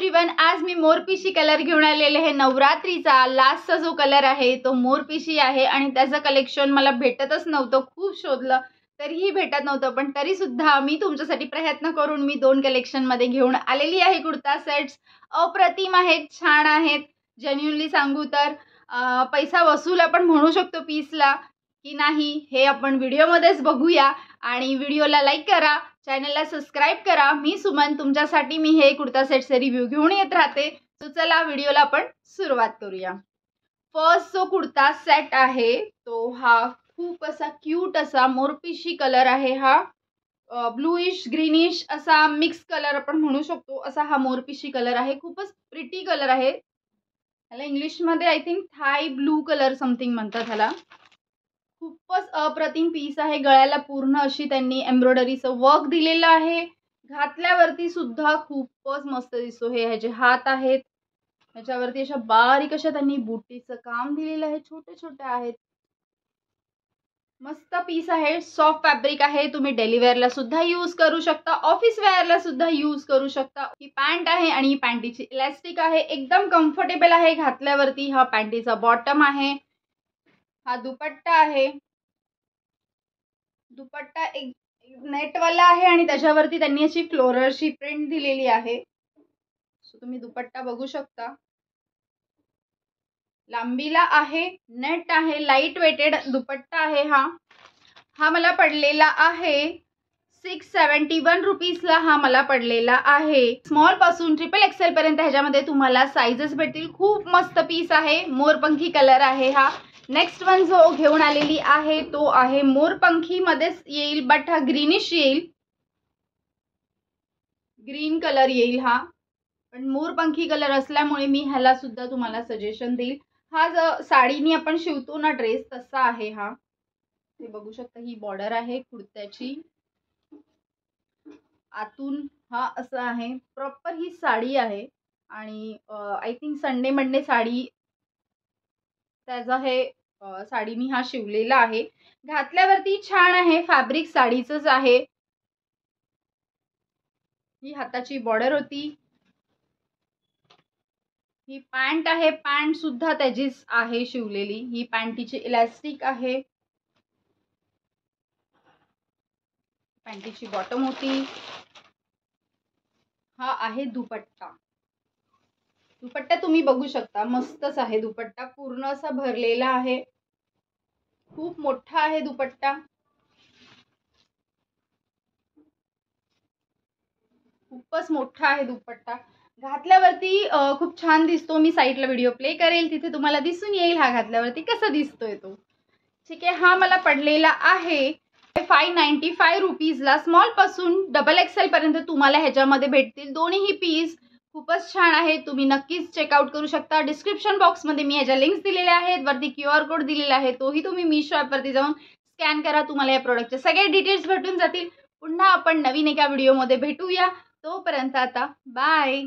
Everyone, आज मी मोरपिशी colour घेऊन आलेले आहे। नवरात्रीचा लास्टचा जो कलर आहे तो मोरपिशी आहे आणि त्याचं कलेक्शन मला भेटतच नव्हतं, खूप शोधलं तरीही भेटत नव्हतं, पण तरी सुद्धा मी तुमच्यासाठी प्रयत्न करून मी 2 कलेक्शन मध्ये घेऊन आलेली आहे। कुर्ता सेट्स अप्रतिम आहेत, छान आहेत। जेन्युइनली सांगू तर पैसा वसूल आपण म्हणू शकतो पीसला की नाही हे आपण व्हिडिओमध्येच बघूया। आणि व्हिडिओला लाईक करा, चॅनलला सबस्क्राइब करा। मी सुमन, तुमच्यासाठी मी हे कुर्ता सेटचे रिव्ह्यू घेऊन येत राहते। तो चला व्हिडिओला आपण सुरुवात करूया। फर्स्ट जो कुर्ता सेट आहे तो हा खूप असा क्यूट असा मोरपिशी कलर आहे। हा ब्लूइश ग्रीनिश असा मिक्स कलर आपण म्हणू शकतो, असा हा मोरपिशी कलर आहे। खूपच प्रिटी कलर आहे। याला इंग्लिश मध्ये I think Thai blue colour something म्हणतात ह्याला। खूपच अप्रतिम पीस आहे। गळ्याला पूर्ण अशी त्यांनी एम्ब्रॉयडरीचं वर्क दिलेलं आहे। घातल्यावरती सुद्धा खूपच मस्त दिसतो। हे ह्याचे हात आहेत, ह्याच्यावरती अशा बारीक अशा त्यांनी बुट्टीचं काम दिलेलं आहे, छोटे छोटे आहेत। मस्त पीस आहे, सॉफ्ट फॅब्रिक आहे। तुम्ही डेली वेअरला सुद्धा यूज करू शकता, ऑफिस वेअरला सुद्धा यूज करू शकता। ही पॅन्ट आहे आणि ही पॅन्टीची इलास्टिक आहे, एकदम कम्फर्टेबल आहे घातल्यावरती। हा पॅन्टीचा बॉटम आहे, हा दुपट्टा आहे। दुपट्टा एक नेटवाला आहे आणि त्याच्यावरती त्यांनी अशी फ्लोरलची प्रिंट दिलेली आहे। सो तुम्ही दुपट्टा बघू शकता, लांबीला आहे, नेट आहे, लाईट वेटेड दुपट्टा आहे। हा मला पडलेला आहे 671 रुपीजला। हा मला पडलेला आहे। स्मॉल पासून XXL पर्यंत ह्याच्यामध्ये तुम्हाला साइजेस भेटतील। खूप मस्त पीस आहे, मोरपंखी कलर आहे हा। नेक्स्ट वन जो घेऊन आलेली आहे तो आहे मोरपंखी मध्येच येईल, बट हा ग्रीनिश येईल, ग्रीन कलर येईल हा, पण मोरपंखी कलर असल्यामुळे मी ह्याला सुद्धा तुम्हाला सजेशन देईल। हा जो साडीने आपण शिवतो ना ड्रेस तसा आहे हा। ते बघू शकता, ही बॉर्डर आहे कुर्त्याची, आतून हा असं आहे। प्रॉपर ही साडी आहे आणि I think Sunday Monday sari त्याचा हे साडीनी हा शिवलेला आहे। घातल्यावरती छान आहे, फॅब्रिक साडीचंच आहे। ही हाताची बॉर्डर होती, ही पॅन्ट आहे, पॅन्ट सुद्धा त्याचीच आहे शिवलेली। ही पॅन्टीची इलास्टिक आहे, पॅन्टीची बॉटम होती। हा आहे दुपट्टा। दुपट्टा तुम्ही बघू शकता, मस्तच आहे दुपट्टा, पूर्ण असा भरलेला आहे, खूप मोठा आहे दुपट्टा, खूपच मोठा आहे दुपट्टा। घातल्यावरती खूप छान दिसतो। मी साईडला व्हिडिओ प्ले करेल, तिथे तुम्हाला दिसून येईल हा घातल्यावरती कसा दिसतोय तो। ठीक आहे, हा मला पडलेला आहे 595 रुपीजला। स्मॉल पासून XXL पर्यंत तुम्हाला ह्याच्यामध्ये भेटतील। दोन्हीही पीस खूपच छान आहे, तुम्ही नक्कीच चेकआउट करू शकता। डिस्क्रिप्शन बॉक्समध्ये मी ह्याच्या लिंक्स दिलेल्या आहेत, वरती QR कोड दिलेला आहे, तोही तुम्ही मीशो ॲपवरती जाऊन स्कॅन करा, तुम्हाला या प्रोडक्टचे सगळे डिटेल्स भेटून जातील। पुन्हा आपण नवीन एका व्हिडिओमध्ये भेटूया, तोपर्यंत आता बाय।